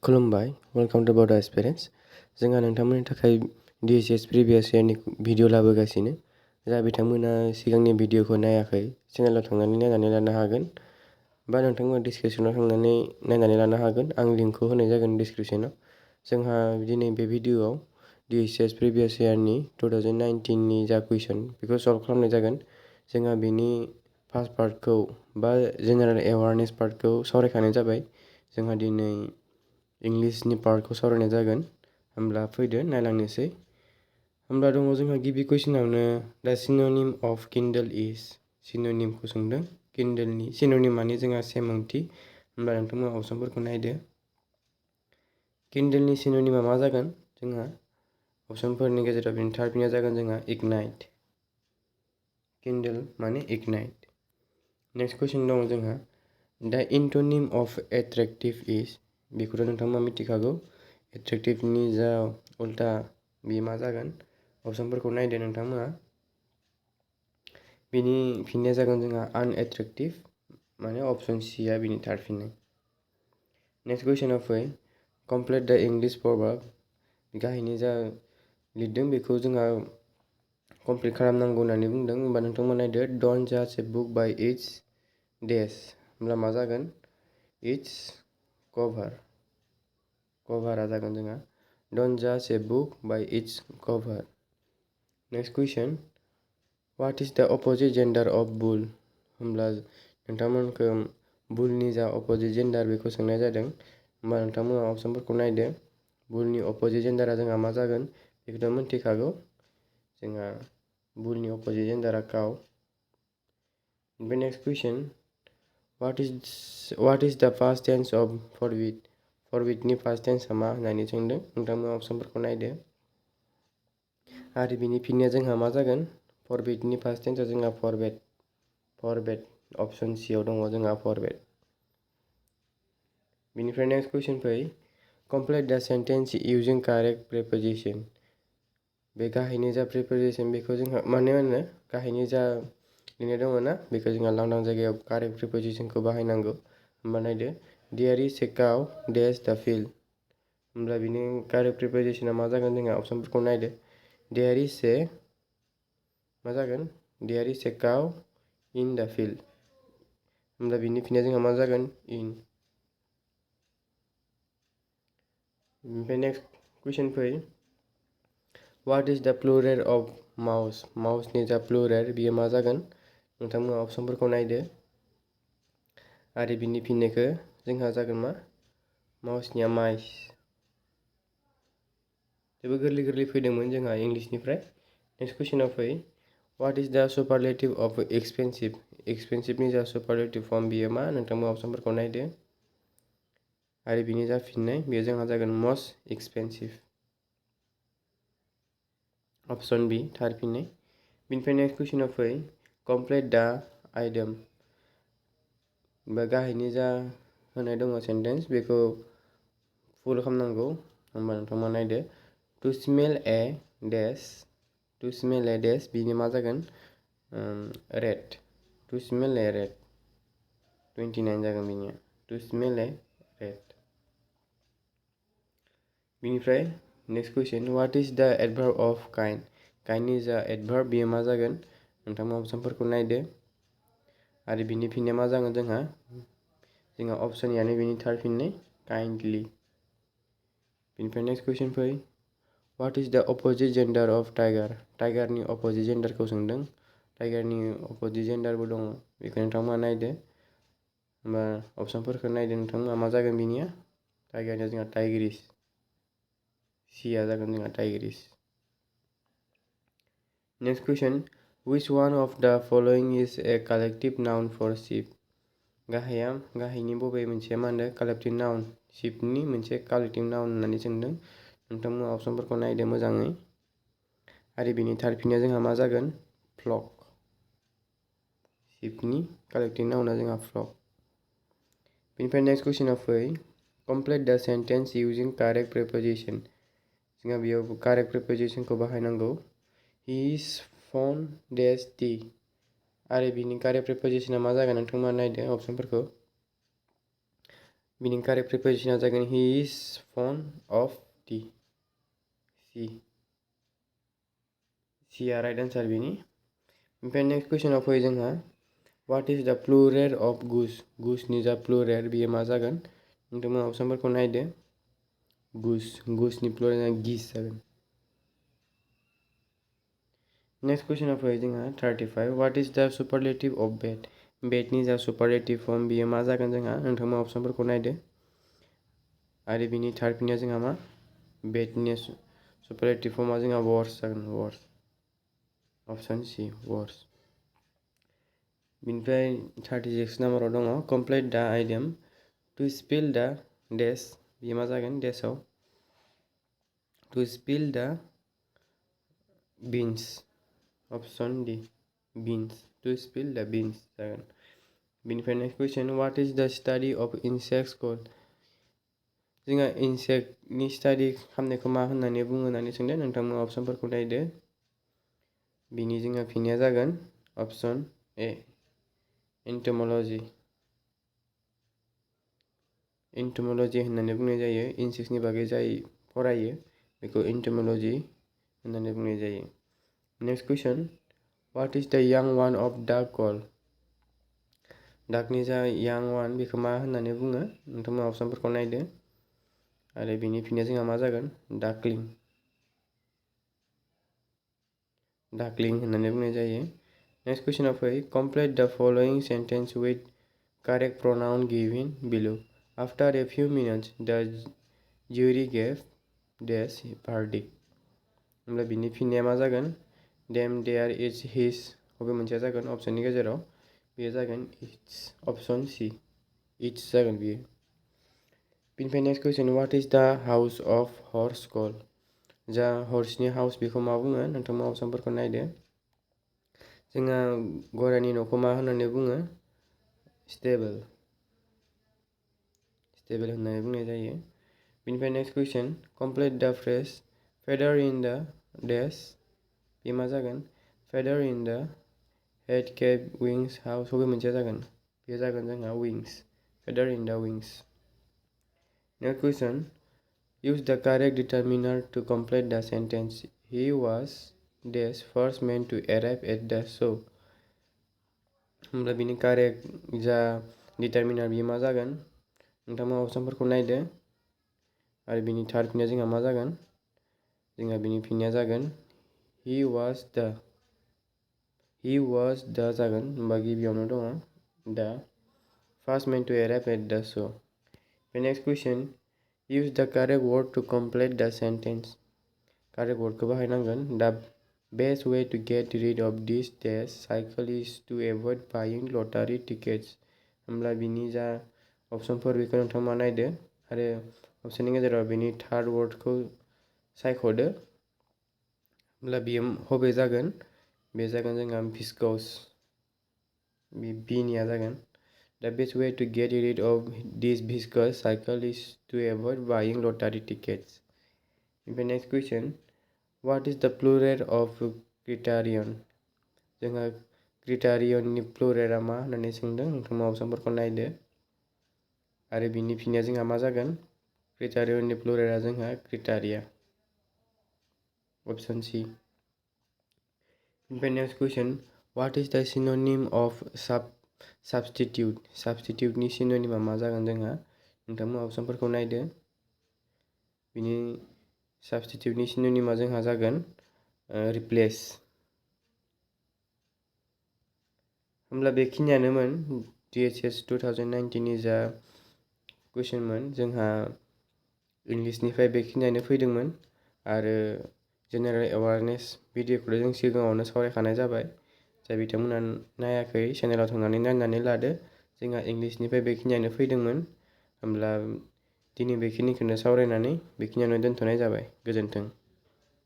खुलुमबाय, welcome to BODO experience. जोंहा नोंथांमोननि थाखाय DHS प्रिभियास इयारनि भिडिअ लाबोगासिनो। जा बिथांमोना सिगांनि भिडिअखौ नायाखै, चेनेलाव थांनानै नायनानै लानो हागोन, बा नोंथांमोना डिसक्रिप्शनाव थांनानै नायनानै लानो हागोन। आं लिंकखौ होनाय जागोन डिसक्रिप्शनाव। जोंहा दिनै बे भिडिअआव DHS प्रिभियास इयारनि 2019नि जा कुइसन बेखौ सल्भ खालामनाय जागोन। जोंहा बेनि फार्स्ट पार्टखौ बा जेनेरेल एवारनेस पार्टखौ सावरायखानाय जाबाय। जोंहा दिनै इंलिशनि पार्टखौ सावरायनाय जागोन। होमब्ला फैदो नायलांनोसै। होमब्ला दङ जोंहा गिबि कुइसनावनो दा सिनोनिम अफ किन्डल इज। सिनोनिमखौ सोंदों। किन्डलनि सिनोनिम माने जोंहा सेम ओंथि। होमब्ला नोंथांमोना अपसनफोरखौ नायदो। किन्डलनि सिनोनिमा मा जागोन? जोंहा अपसनफोरनि गेजेराव बेनि थारफिननाया जागोन जोंहा इगनाइट। किन्डल माने इगनाइट। नेक्स्ट कुइसन दङ जोंहा दा एन्टोनिम अफ एट्रेक्टिभ इज। बेखौथ' नोंथांमोना मिथिखागौ। एट्रेक्टिभनि जा उल्था बेयो मा जागोन? अपसनफोरखौ नायदो नोंथांमोना। बिनि फिननाया जागोन जोंहा आनएट्रेक्टिभ, माने अपसन सिया बिनि थारफिननाय। नेक्स्ट कुइसनाव फै कमप्लिट द इंलिश प्रभार्ब। गाहायनि जा लिरदों बेखौ जोंहा कमप्लिट खालामनांगौ होननानै बुंदों। होमबा नोंथांमोना नायदो डन्ट जाज ए बुक बाय इट्स डेस। होमब्ला मा जागोन? इट्स कभार। कभारा जागोन जोंहा डन्ट जाज a book by its cover. Next question what is the opposite gender of बुल। होमब्ला नोंथांमोनखौ बुलनि जा अपोजिट जेन्डार बेखौ सोंनाय जादों। होमबा नोंथांमोना अपसनफोरखौ नायदो। बुलनि अपोजिट जेन्डारा जोंहा मा जागोन? बेखौथ' मिथिखागौ। जोंहा बुलनि अपोजिट जेन्डारा काउ। ओमफ्राय नेक्स्ट कुइसन व्हाट इज द पास्ट टेन्स अफ फरबिड। फरबिडनि पास्ट टेन्सआ मा होननानै सोंदों। नोंथांमोना अपसनफोरखौ नायदो। आरो बिनि फिननाया जोंहा मा जागोन? फरबिडनि पास्ट टेन्सआ जोंहा फरबेड। फरबेड अपसन सियाव दङ जोंहा फरबेड। बिनिफ्राय नेक्स्ट कुइसन फै कमप्लिट द सेन्टेन्स इउजिं कारेक्ट प्रिपोजिशन। बे गाहायनि जा प्रिपोजिशन बेखौ जोंहा माने होनो गाहायनि जा लिरनाय दङ ना बेखौ जोंहा लांदां जायगायाव कारेक्ट प्रिपोजिशनखौ बाहायनांगौ। होमबा नायदो there is a cow dash the field. होमब्ला बिनि कारेक्ट प्रिपोजिशना मा जागोन? जोंहा अपसनफोरखौ नायदो। देयर इज ए मा जागोन? There is a cow in the field. होमब्ला बिनि फिननाया जोंहा मा जागोन? इन। ओमफ्राय नेक्स्ट कुइसन फै व्हाट इज द प्लुरेल अफ माउस। माउसनि जा प्लुरेल बियो मा जागोन? नोंथांमोना अपसनफोरखौ नायदो। आरो बिनि फिननायखौ जोंहा जागोन मा? माउसनिया माइस। जोबोद गोरलै गोरलै फैदोंमोन जोंहा इंलिशनिफ्राय। नेक्स्ट कुइसनाव फै व्हाट इज द सुपारलेटिभ अफ एक्सपेनसिभ। एक्सपेनसिभनि जा सुपारलेटिभ फर्म बियो मा? नोंथांमोना अपसनफोरखौ नायदो। आरो बिनि जा फिननाय बेयो जोंहा जागोन मस्ट एक्सपेनसिभ। अपसन बि थार फिननाय। बिनिफ्राय नेक्स्ट कुइसनाव फै कमप्लिट द आइटेम। बा गाहायनि जा होनाय दङ सेन्टेन्स बेखौ फुल खालामनांगौ। होमबा नोंथांमोना नायदो टु स्मेल ए डेश। टु स्मेल ए डेश बिनि मा जागोन? रेड। टु स्मेल ए रेड 29 जागोन बिनिया। टु स्मेल ए रेड। बिनिफ्राय नेक्स्ट कुइसन व्हाट इज द एडभार्ब अफ काइन्ड। काइन्डनि जा एडभार्ब बेयो मा जागोन? नोंथांमोना अपसनफोरखौ नायदो। आरो बिनि फिननाया मा जागोन? जोंहा अपसन यानो बिनि थार फिननाय काइन्डलि। बिनिफ्राय नेक्स्ट कुइसन फै what is the opposite gender of tiger. टाइगारनि अपोजिट जेन्डारखौ सोंदों। टाइगारनि अपोजिट जेन्डारबो दङ बेखौ नोंथांमोना नायदो। होमबा अपसनफोरखौ नायदो नोंथांमोना मा जागोन बिनिया? टाइगारनिया जोंहा टाइग्रिस। सिया जागोन जोंहा Tigris. Next question which one of the following is a collective noun for sheep। गाहायनि बबे मोनसेया मा होनदों? Collective noun. शिपनि मोनसे कालेक्टिभ नाउन होननानै सोंदों। नोंथांमोना अपसनफोरखौ नायदो मोजाङै। आरो बिनि थार फिननाया जोंहा मा जागोन? फ्लक। शिपनि कालेक्टिभ नाउना जोंहा फ्लक। बिनिफ्राय नेक्स्ट कुइसनाव फै कमप्लिट द सेन्टेन्स इउजिं कारेक्ट प्रिपोजिशन। जोंहा बेयाव कारेक्ट प्रिपोजिशनखौ बाहायनांगौ। He is phone dash T. आरो बिनि कारेक्ट प्रिपोजिशना मा जागोन? नोंथांमोना नायदो अपसनफोरखौ। बिनि कारेक्ट प्रिपोजिशना जागोन he is fond of tea C आ राइट आन्सार बिनि। ओमफ्राय नेक्स्ट कुइसनाव फैयो जोंहा what is the plural of goose gooseनि जा प्लुरेल बियो मा जागोन नोंथांमोना अपसनफोरखौ नायदो goose नि प्लुरेला geese जागोन। नेक्स्ट कुइसनाव फैयो जोंहा 35 what is the superlative of bedनि जा सुपारलेटिभ फर्म बियो मा जागोन जोंहा नोंथांमोना अपसनफोरखौ नायदो आरो बिनि थार्ड फिननाया जोंहा मा बेडनि सुपारलेटिभ फर्मा जोंहा वर्स जागोन वर्स अपसन सी वर्स। बिनिफ्राय 36 नाम्बाराव दङ कमप्लिट द आइडियम टु स्पिल द डेस बियो मा जागोन डेसआव टु स्पिल द बिन्स अपसन डी बिन्स टु स्पिल द बिन्स जागोन। बिनिफ्राय नेक्स्ट कुइसन व्हाट इज द स्टाडि अफ इनसेक्ट्स कल्ड जोंहा इनसेक्टनि स्टाडि खालामनायखौ मा होननानै बुङो होननानै सोंदों नोंथांमोना अपसनफोरखौ नायदो बिनि जोंहा फिननाया जागोन अपसन ए एन्टमोलॉजी होननानै बुंनाय जायो इनसेक्ट्सनि बागै जाय फरायो बेखौ एन्टमोलॉजी होननानै बुंनाय जायो। नेक्स्ट कुइसन व्हाट इज द यां वान अफ डाक कल्ड डाकनि जा यां वान बेखौ मा होननानै बुङो नोंथांमोना अपसनफोरखौ नायदो आरो बिनि फिननाया जोंहा मा जागोन डाकलिं होननानै बुंनाय जायो। नेक्स्ट कुइसनाव फै कमप्लिट द following sentence with correct pronoun given बिलो आफ्टर ए फिउ मिनिट्स द जुरी गेव डेस भार्डिक्ट होमब्ला बिनि फिननाया मा जागोन देम देयार इज हिज बबे मोनसेया जागोन अपसननि गेजेराव बेयो जागोन इट्स अपसन सी इट्स जागोन बियो। बिनिफ्राय नेक्स्ट कुइसन व्हाट इज द हाउस अफ हर्स कल्ड जा हर्सनि हाउस बेखौ मा बुङो नोंथांमोना अपसनफोरखौ नायदो जोंहा गरायनि न'खौ मा होननानै बुङो स्टेबल होननानै बुंनाय जायो। बिनिफ्राय नेक्स्ट कुइसन कमप्लिट द फ्रेज फेदार इन द डेस बे मा जागोन फेदार इन द हेड केप विंग्स हाउस बबे मोनसेया जागोन बेयो जागोन जोंहा wings feather in the wings. Next question use the correct determiner to complete the sentence he was dash first man to arrive at the show होमब्ला बिनि कारेक्ट जा डिटारमिनार बियो मा जागोन नोंथांमोना अपसनफोरखौ नायदो आरो बिनि थार्ड फिननाया जोंहा मा जागोन जोंहा बिनि फिननाया जागोन he was the जागोन होमबा गिबियावनो दङ the first man to arrive at the show। Next question use the correct word to complete the sentence correct word को बाहायनांगोन the best way to get rid of this dash cycle is to avoid buying lottery tickets होमब्ला बिनि जा अपसनफोर बेखौ नोंथांमोना नायदो आरो अपसननि गेजेराव बिनि थार्ड वर्डखौ सायख'दो होमब्ला बियो बबे जागोन बे जागोन जोंहा भिस्कस बिनिया जागोन The best way to get rid of this viscous cycle is to avoid buying lottery tickets. The next question, what is the plural of criterion? जोंहा criterion plural मा होननानै सोंदों नोंथांमोना अपसनफोरखौ नायदो आरो बिनि फिननाया जोंहा मा जागोन criterion plural जोंहा criteria option C। The next question, what is the synonym of substituteनि सिन'निमा मा जागोन जोंहा नोंथांमोना अपसनफोरखौ नायदो बिनि साबस्टिटिउटनि सिन'निमा जोंहा जागोन रिप्लेस होमब्ला बेखिनियानोमोन DHS 2019 नि जा कुइसनमोन जोंहा इंलिसनिफ्राय बेखिनियानो फैदोंमोन आरो जेनेरेल एवारनेस भिडिअखौ जों सिगाङावनो सावरायखानाय जाबाय जाय बिथांमोना नायाखै चेनेलाव थांनानै नायनानै लादो जोंहा इंलिसनिफ्राय बेखिनियानो फैदोंमोन होमब्ला दिनै बेखिनिखौनो सावरायनानै बेखिनियावनो दोनथ'नाय जाबाय गोजोन्थों।